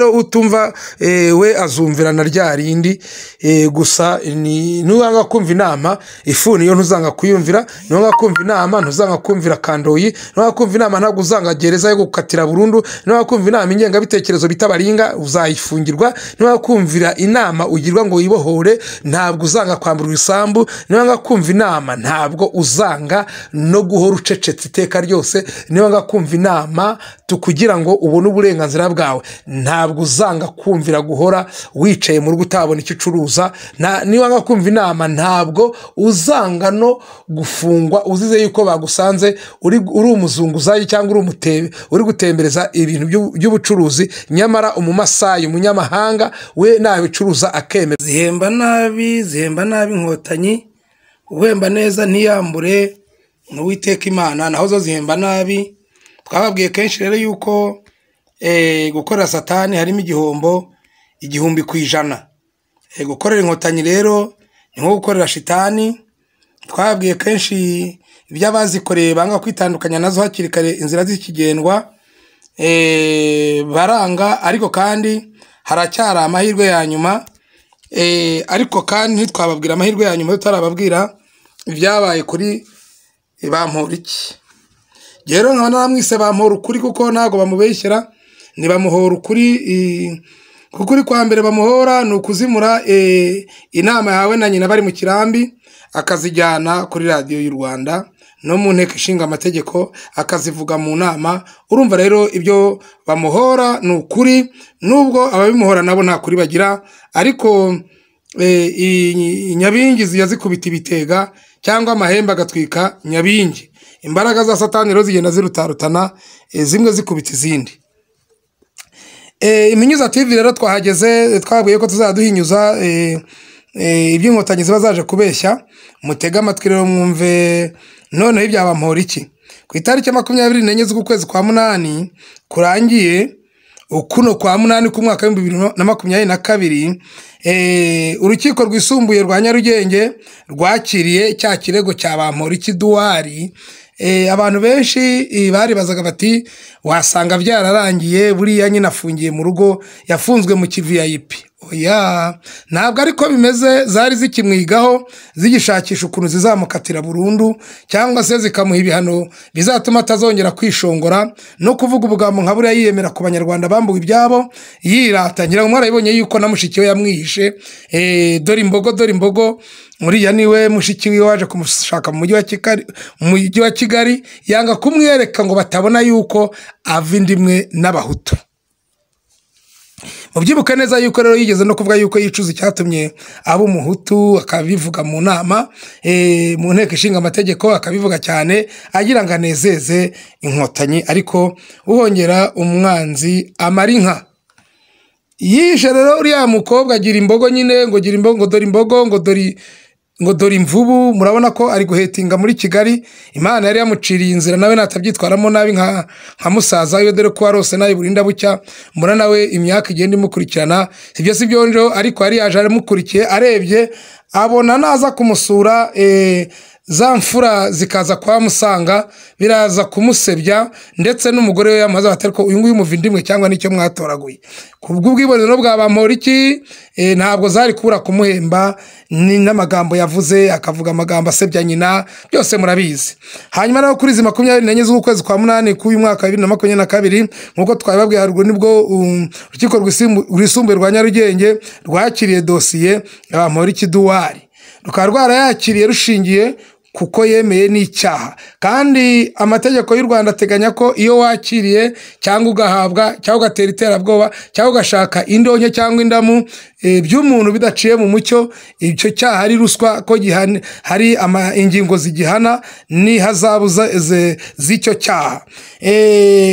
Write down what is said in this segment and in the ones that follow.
rero utumva we azumvira na rya rindi gusa nubanga kumva inama ifuni yo ntuzanga kuyumvira, nubanga kumva inama ntuzanga kumvira kandoyi, nubanga kumva inama ntabwo uzanga gereza yo gukatira burundu, nubanga kumva inama ingengabitekerezo bitabaringa uzayifungirwa, nubanga kumvira inama ugirwa ngo wibohore ntabwo uzanga kwambura isambu, nubanga kumva inama ntabwo uzanga no guhora ucecetse iteka ryose, nubanga kumva inama tukugira ngo ubone uburenganzira bwawe ntabwo uzanga kumvira guhora wicaye mu rugo utabona icyo ucuruza, niwanga kumva inama ntabwo uzanga no gufungwa uzize yuko bagusanze uri umuzunguzayi cyangwa uri gutembereza ibintu by'ubucuruzi, nyamara umumasayi umunyamahanga we nabicuruza akemera. Zihemba nabi inkotanyi, uhemba neza ntiyambure n'uwiteka Imana, naho zo zihemba nabi. Twababwiye kenshi rero yuko gukorera satani harimo igihumbi ku ijana. Gukorera inkotanyi rero ni nko gukorera shitani. Twababwiye kenshi iby'abazikoreye banga kwitandukanya nazo hakiri kare inzira zikigendwa, baranga, ariko kandi haracyari amahirwe ya nyuma. Ariko kandi ntitwababwira amahirwe ya nyuma tutarababwira ibyabaye kuri Bamporiki. Rero nkaba naramwise Bampora ukuri kuko ntago bamubeshyera, ni bamuhora ukuri. Kukuri kwa mbere bamuhora ni ukuzimura inama yawe na nyina bari mu kirambi, akazijyana kuri radiyo y'u Rwanda no mu nteko ishinga amategeko akazivuga mu nama. Urumva rero ibyo bamuhora ni ukuri, nubwo ababimuhora nabo nta kuri bagira, ariko Nyabingi yazikubita ibitega cyangwa amahembe agatwika Nyabingi. Imbaraga za satani rero zigenda zirutarutana, zimwe zikubita izindi. Iminyuza TV rero twahageze, twabwiye ko tuzaduhinyuza iby'inkotanyi ziba zaje kubeshya. Mutega amatwi rero mwumve noneho ibya Bamporiki. Ku itariki 24 z'ukwezi kwa munani kurangiye ukuno kwa munani ku mwaka wa 2022, urukiko rwisumbuye rwa Nyarugenge rwakiriye cya kirego cya Bamporiki Duwari. Abantu benshi bari bazaga bati wasanga byararangiye buriya nyine afungiye mu rugo, yafunzwe mu VIP. Oya, ntabwo ariko bimeze. Zari zikimwigaho zigishakisha ukuntu zizamukatira burundu cyangwa se zikamuha ibihano bizatuma atazongera kwishongora no kuvuga ubugambo nka buriya yiyemera ku banyarwanda bambuwe ibyabo yirata. Ngira ngo mwarabibonye yuko na mushiki we yamwihishe. Dore imbogo muriya niwe mushiki we waje kumushaka mu mujyi wa Kigali, yanga kumwereka ngo batabona yuko ava indimwe n'abahutu. Mubyibuka neza yuko rero yigeze no kuvuga yuko yicuza icyatumye abo umuhutu, akabivuga mu nama mu nteko ishinga amategeko, akabivuga cyane agira ngo anezeze inkotanyi, ariko uhongera umwanzi amara inka. Yishe rero uriya mukobwa agira imbogo nyine, ngo gira imbogo, ngo dore imvubu. Murabona ko ari guhetinga muri Kigali. Imana yari yamuciriye inzira, nawe natabyitwaramo nabi nka musaza we, dore ko warose nawe burinda bucya. Mura nawe imyaka igenda imukurikirana, ibyo si byonjo, ariko yari yaje aramukurikiye, arebye abona naza kumusura, za mfura zikaza kwa musanga biraza kumusebya, ndetse n'umugore we yamaze batari ko uyu nguyu muvindimwe cyangwa nicyo mwatoraguye. Kubw'ubwibonero bwa Bamporiki ntabwo zari kubura kumuhemba, ni n'amagambo yavuze, akavuga amagambo asebya nyina, byose murabizi. Hanyuma rero kuri 24 z'ukwezi kwa munani k'uyu mwaka wa 2022, nkuko twabibabwiye haruguru, nibwo urukiko rwisumbuye rwa Nyarugenge rwakiriye dosiye ya Bamporiki Duwari. Rukaba rwarayakiriye rushingiye kuko yemeye n'icyaha, kandi amategeko y'u Rwanda ateganya ko iyo wakiriye cyangwa ugahabwa cyangwa ugatera iterabwoba cyangwa ugashaka indonke cyangwa indamu by'umuntu bidaciye mu mucyo, icyo cyaha ari ruswa, ko hari ingingo zigihana n'ihazabu z'icyo cyaha.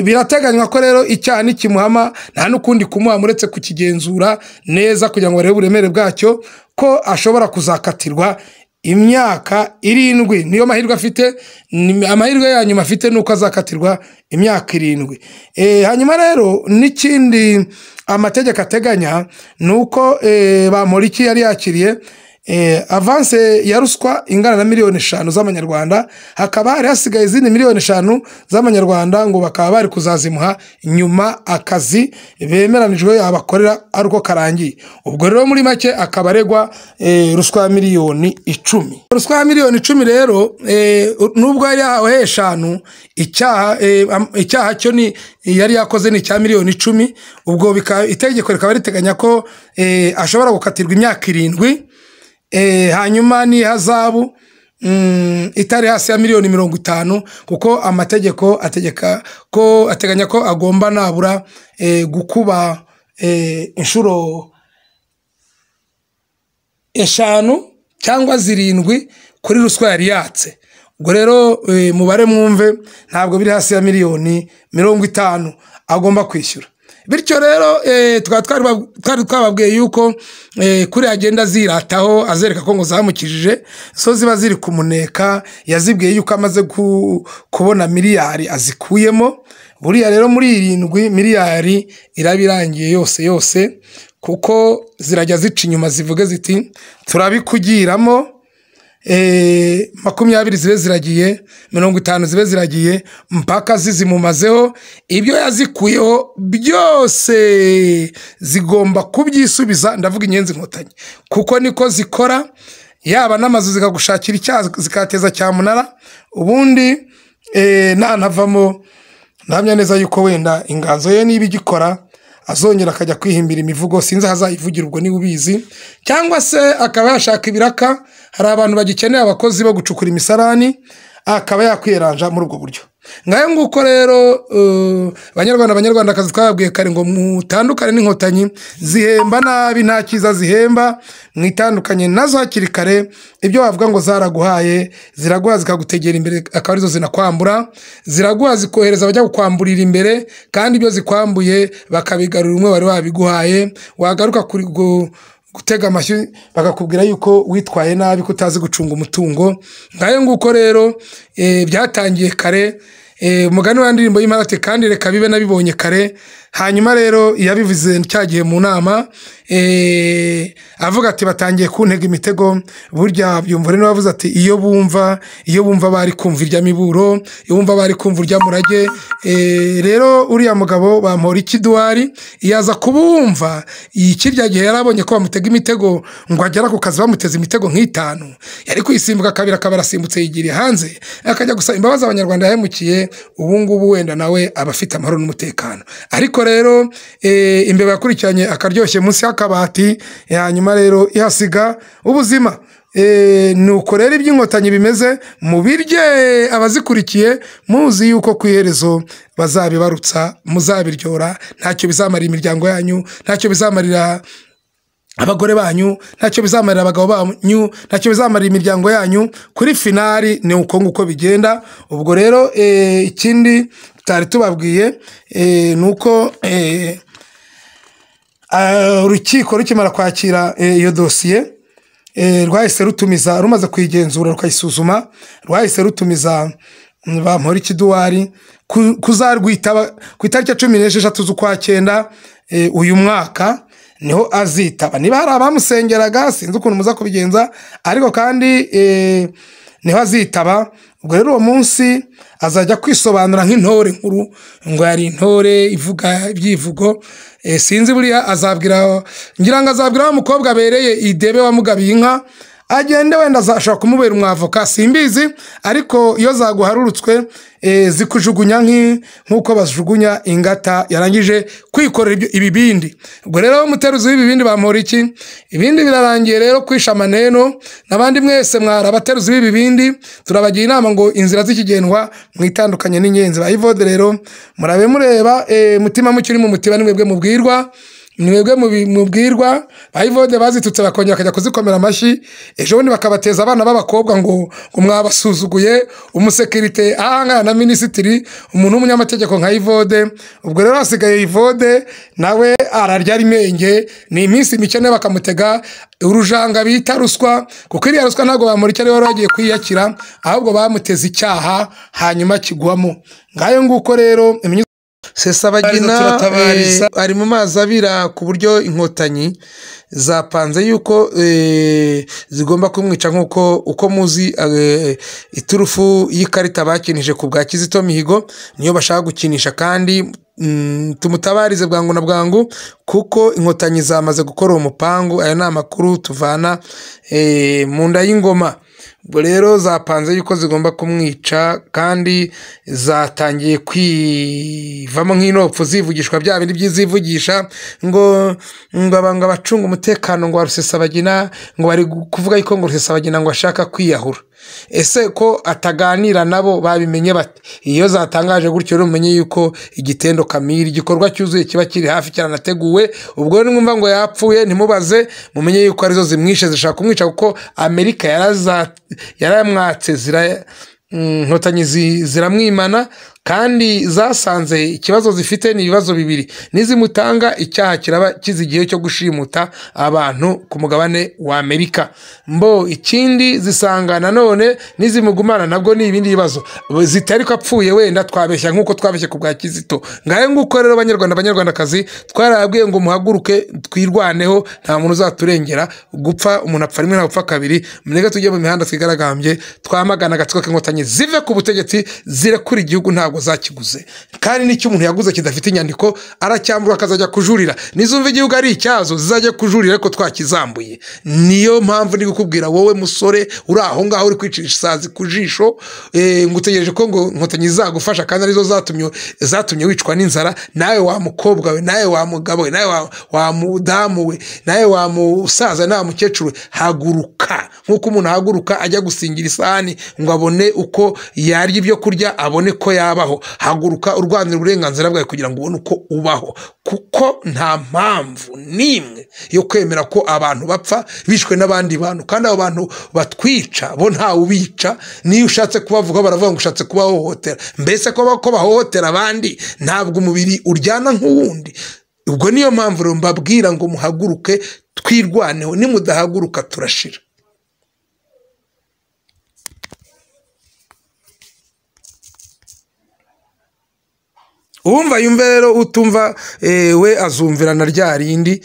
Birateganywa ko rero icyaha nikimuhama nta n'ukundi kumuha muretse kukigenzura neza kugira ngo barebe uburemere bwacyo, ko ashobora kuzakatirwa imyaka 7. Niyo mahirwe afite, amahirwe ya nyuma afite nuko azakatirwa imyaka 7. Hanyuma rero n'ikindi amategeko ateganya nuko Bamporiki yari yakiriye avanse ya ruswa ingana na miliyoni 5 z'amanyarwanda, hakaba hari hasigaye izindi miliyoni 5 z'amanyarwanda ngo bakaba bari kuzazimuha nyuma akazi bemeranijwe abakorera ari uko karangiye. Ubwo rero muri make akaba aregwa ruswa ya miliyoni 10. Ruswa ya miliyoni 10 rero nubwo yari yahawe 5, icyaha cyo ni yari yakoze ni cya miliyoni 10. Ubwo itegeko rikaba riteganya ko ashobora gukatirwa imyaka 7, hanyuma ni hazabu itari hasi ya miliyoni 50, kuko amategeko ateganya ko agomba nabura gukuba inshuro 5 cyangwa 7 kuri ruswa yari yatse. Ubwo rero mubare mwumve ntabwo biri hasi ya miliyoni 50 agomba kwishyura. Bityo rero twari twababwiye yuko kuri agenda zirataho azereka ko ngo zamukijije, so ziba ziri kumuneka. Yazibwiye yuko amaze kubona miliyari azikuyemo. Buriya rero muri 7 miliyari irabirangiye yose, kuko zirajya zica inyuma zivuge ziti turabikugiramo, 20 zibe ziragiye, 50 zibe ziragiye, mpaka zizimumazeho. Ibyo yazikuyeho byose zigomba kubyisubiza, ndavuga Inyenzi Inkotanyi, kuko niko zikora. Yaba n'amazu zikagushakira icyaha zikateza cyamunara. Ubundi ntanavamo ndahamya neza yuko wenda inganzo ye niba igikora azongera akajya kwihimbira imivugo, sinzi hazayivugira ubwo niba ubizi, cyangwa se akaba yashaka ibiraka. Hari abantu bagikeneye abakozi bo gucukura imisarani, akaba yakwiranja muri ubwo buryo. Ngayo nguko rero Banyarwandakazi twababwiye kare ngo mutandukane n'inkotanyi zihemba nabi, nta cyiza zihemba, mwitandukanye nazo hakiri kare. Ibyo bavuga ngo zaraguhaye, ziraguha zikagutegera imbere, akaba arizo zinakwambura. Ziraguha zikohereza abajya gukwamburira imbere, kandi ibyo zikwambuye bakabigarura umwe wari wabiguhaye. Wagaruka kuri gutega amashyi bakakubwira yuko witwaye nabi, kutazi gucunga umutungo. Ngayo nguko rero byatangiye kare. Umugani wa ndirimbo y'Imparate kandi reka bibe nabibonye kare. Hanyuma rero yabivuze cyagiye mu nama, avuga ati batangiye kuntega imitego. Burya byumva rero bavuze ati iyo bumva bari kumva irya miburo, iyo bumva bari kumva irya murage. Rero uriya mugabo Bamporiki Edouard yaza kubumva ikirya gihe yarabonye ko bamutega imitego, ngo agera ku kazi bamuteza imitego nk'itanu, yari kwisimbuka kabira kabarasimbutse yigiriye hanze, akajya gusaba imbabazi abanyarwanda yahemukiye. Ubu ngubu wenda nawe abafite amahoro n'umutekano. Ariko rero imbeba yakurikiranye akaryoshye munsi y'akabati, hanyuma rero ihasiga ubuzima. Nuko rero iby'inkotanyi bimeze, mubirye abazikurikiye, muzi yuko ku iherezo bazabibarutsa, muzabiryora. Ntacyo bizamarira imiryango yanyu, ntacyo bizamarira abagore banyu, ntacyo bizamarira abagabo banyu, ntacyo bizamarira imiryango yanyu. Kuri finali ni uko nguko bigenda. Ubwo rero ikindi tutari tubabwiye nuko urukiko rukimara kwakira iyo dosiye, rwahise rutumiza, rumaze kuyigenzura rukayisuzuma, rwahise rutumiza Bamporiki Edouard kuzarwitaba ku itariki 16 z'ukwa 9 uyu mwaka. Niho azitaba. Niba hari abamusengeraga sinzi ukuntu muza kubigenza, ariko kandi niho azitaba. Ubwo rero uwo munsi azajya kwisobanura nk'intore nkuru, ngo yari intore ivuga ibyivugo. Sinzi buriya azabwira, ngira ngo azabwira umukobwa abereye idebe wamugabiye inka, agende wenda azashaka kumubera umwavoka, simbizi. Ariko iyo zaguharurutswe zikujugunya nk'uko bajugunya ingata yarangije kwikorera ibibindi. Ubwo rero umuteruzi w'ibibindi Bamporiki, ibindi birarangiye rero kwisha amaneno. Nabandi mwese mwara abateruzi b'ibibindi, turabagira inama ngo inzira z'ikigendwa mwitandukanye n'inyenzi. Bayivode rero murabe mureba, mutima mucyuri mu mutiba nimwebwe mubwirwa, mwebwe mubwirwa. Bayivode bazitutse bakongera akajya kuzikomera amashyi, ejo bundi bakabateza abana b'abakobwa ngo mwabasuzuguye umusekirite ahangana na minisitiri, umuntu w'umunyamategeko nka Yvode. Ubwo rero hasigaye Yvode nawe ararya rimenge, ni iminsi mike nawe bakamutega urujanga bita ruswa, kuko iriya ruswa ntabwo Bamporiki ari wari wagiye kwiyakira, ahubwo bamuteza icyaha hanyuma kigwamo. Ngayo nguko rero Sesabagina ari mu mazi abira ku buryo inkotanyi zapanze yuko zigomba kumwica nk'uko uko muzi iturufu y'ikarita bakinije ku bwa Kizito Mihigo niyo bashaka gukinisha, kandi tumutabarize bwangu na bwangu kuko inkotanyi zamaze gukora umupangu. Aya ni amakuru tuvana mu nda y'ingoma. Ubwo rero zapanze yuko zigomba kumwica, kandi zatangiye kwivamo nk'inopfu zivugishwa bya bindi byizivugisha ngo abacunga umutekano ngo Rusesabagina ngo bari kuvuga yuko ngo Rusesabagina ngo ashaka kwiyahura. Ese ko ataganira nabo babimenye bate? Iyo zatangaje gutyo rero umenye yuko igitendo kamiri igikorwa cyuzuye kiba kiri hafi cyaranateguwe. Ubwo nimwumva ngo yapfuye ntimubaze, mumenye yuko arizo zimwishe zishaka kumwica, kuko Amerika yaramwatse inkotanyi ziramwimana, kandi zasanze ikibazo zifite ni ibibazo bibiri: nizimutanga icyaha kiraba kizigiye cyo gushimuta abantu ku mugabane wa Amerika, ikindi zisanga nanone nizimugumana nabwo ni ibindi bibazo zitari ko apfuye wenda twabeshya nk'uko twabeshye ku bwa Kizito. Ngaye nguko rero banyarwandakazi twarabwiye ngo muhaguruke twirwaneho, nta muntu uzaturengera. Gupfa umuntu apfa rimwe nta gupfa kabiri. Mureke tujye mu mihanda twigaragambye twamagana agatsiko k'inkotanyi zive ku butegetsi zirekura igihugu ntabwo zakiguze, kandi n'icyo umuntu yaguze kidafite inyandiko aracyambura akazajya kujurira. Nizumva igihugu ari icyazo zizajya kujurira ariko twakizambuye. Niyo mpamvu ndi gukubwira wowe musore uri aho ngaho uri kwicisha isazi ku jisho ngo utegereje ko ngo inkotanyi zagufasha, kandi arizo zatumye wicwa n'inzara. Nawe wa mukobwa we, nawe wa mugabo we, nawe wa mudamu we, nawe wa musaza, nawe mukecuru, haguruka nk'uko umuntu ahaguruka ajya gusingira isahani ngo abone uko yarya ibyo kurya, abone ko yabaho. Haguruka urwanira uburenganzira bwawe kugira ngo ubone uko ubaho, kuko nta mpamvu n'imwe yo kwemera ko abantu bapfa bishwe n'abandi bantu, kandi abo bantu batwica bo ntawe ubica. Niyo ushatse kubavuga baravuga ngo ushatse kubahohotera. Mbese ko bahohotera abandi ntabwo umubiri uryana nk'uwundi. Ubwo niyo mpamvu rero mbabwira ngo muhaguruke twirwaneho, nimudahaguruka turashira. Uwumva yumve rero, utumva we azumvira na rya rindi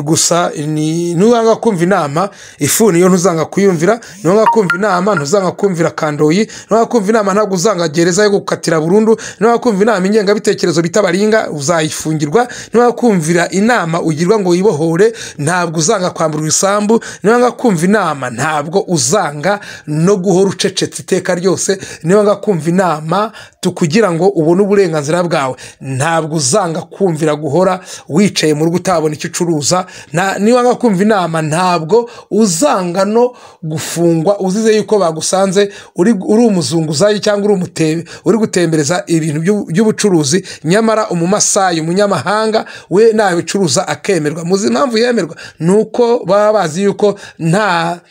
gusa. Nubanga kumva inama ifuni yo ntuzanga kuyumvira, nubanga kumva inama ntuzanga kumvira kandoyi, nubanga kumva inama ntabwo uzanga gereza yo gukatira burundu, nubanga kumva inama ingengabitekerezo bitabaringa uzayifungirwa, nubanga kumvira inama ugirwa ngo wibohore ntabwo uzanga kwambura isambu, nubanga kumva inama ntabwo uzanga no guhora ucecetse iteka ryose, nubanga kumva inama tukugira ngo ubone uburenganzira bwawe ntabwo uzanga kumvira guhora wicaye mu rugo utabona icyo ucuruza. Niwanga kumva inama ntabwo uzanga no gufungwa uzize yuko bagusanze uri umuzunguzayi cyangwa uri gutembereza ibintu by'ubucuruzi, nyamara umumasayi umunyamahanga we nawe bicuruza akemerwa. Muzi impamvu yemerwa? Nuko baba bazi yuko nta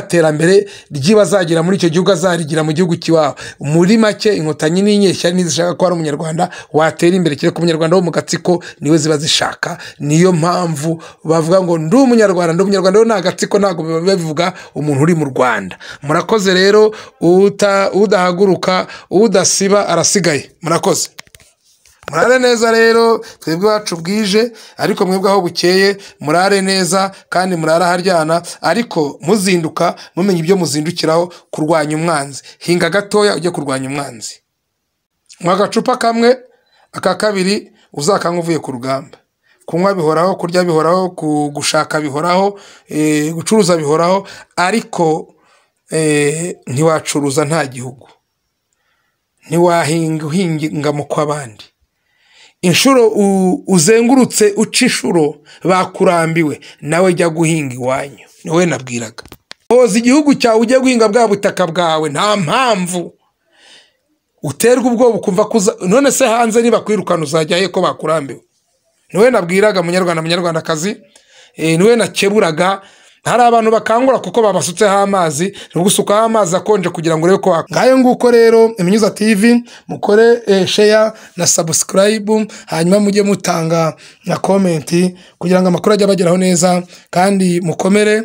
terambere ry'ibazagira muri icyo gihugu azarigira mu gihugu kiwawe. Muri make inkotanyi n'inyeshya nizishaka ko ari umunyarwanda watera imbere, kire ku munyarwanda wo mu gatsiko niwe ziba zishaka. Niyo mpamvu bavuga ngo ndi umunyarwanda rero nta gatsiko, ntabwo bivuga umuntu uri mu Rwanda. Murakoze rero, udahaguruka udasiba arasigaye. Murakoze. Murare neza rero, twebwe wacu bwije ariko mwebwe aho bukeye murare neza, kandi murara haryana, ariko muzinduka mumenye ibyo muzindukiraho kurwanya umwanzi. Hinga gatoya ujye kurwanya umwanzi. Mwa gacupa kamwe, aka kabiri uzakanywa uvuye ku rugamba. Kunywa bihoraho, kurya bihoraho, gushaka bihoraho, gucuruza bihoraho, ariko ntiwacuruza nta gihugu, ntiwahinga mu kw'abandi. Inshuro uzengurutse uca inshuro bakurambiwe, nawe jya guhinga iwanyu. Niwe nabwiraga. Hoza igihugu cyawe ujye guhinga bwa butaka bwawe, nta mpamvu uterwa ubwoba ukumva kuza. None se hanze niba kwirukana uzajyayo ko bakurambiwe? Niwe nabwiraga munyarwandakazi, niwe nakeburaga. hari abantu bakangura kuko babasutseho amazi, ni gusukaho amazi akonje kugira ngo urebe ko ngayo nguko rero Iminyuza TV mukore share na subscribe, hanyuma mujye mutanga na comment kugira ngo amakuru ajye abageraho neza, kandi mukomere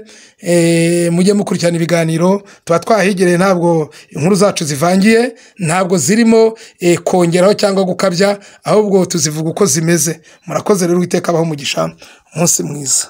mujye mukurikirana ibiganiro tuba twahigereye, ntabwo inkuru zacu zivangiye, ntabwo zirimo kongeraho cyangwa gukabya, ahubwo tuzivuga uko zimeze. Murakoze rero, Uwiteka abaho umugisha, umunsi mwiza.